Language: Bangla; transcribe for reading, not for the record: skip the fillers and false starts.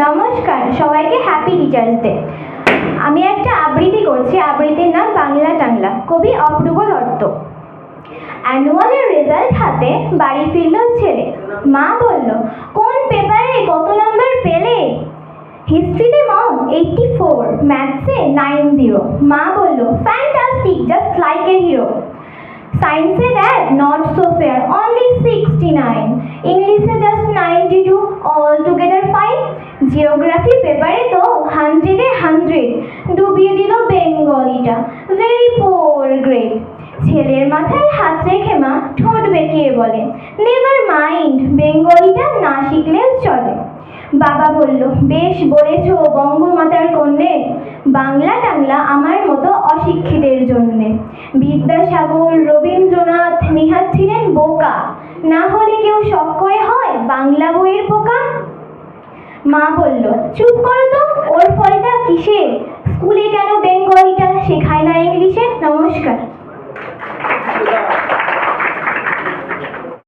নমস্কার সবাইকে, হ্যাপি টিচার্স ডে। আমি একটা আবৃত্তি করছি, আবৃত্তির নাম বাংলা টাংলা, কবি অপূর্ব দত্ত। অ্যানুয়ালের রেজাল্ট হাতে বাড়ি ফিরল ছেলে, মা বলল কোন পেপারে কত নাম্বার পেলে? হিস্ট্রিতে মম 84, ম্যাথসে 90। মা বলল fantastic, just like a hero. সায়েন্সে dad not so fair, only 69। ইংলিশে just 92, all together fine. Geography পেপারে তো 100-এ 100, ডুবিয়ে দিল বেঙ্গলিটা, ভেরি পোর গ্রেড। ছেলের মাথায় হাত রেখে মা ঠোঁট বেঁকিয়ে বলে নেভার মাইন্ড, বেঙ্গলিটা না শিখলেও চলে। বাবা বলল বেশ বলেছ বঙ্গমাতার কন্যে, বাংলা টাংলা আমার মতো অশিক্ষিতের জন্যে। বিদ্যাসাগর, রবীন্দ্রনাথ, নেহাত ছিলেন বোকা, না হলে কেউ শখ করে হয় বাংলা বইয়ের পোকা। মা বলল চুপ করো তো, ওর ফলটা কিসে? স্কুলে কেন বেঙ্গলিটা শেখায় না ইংলিশে? নমস্কার।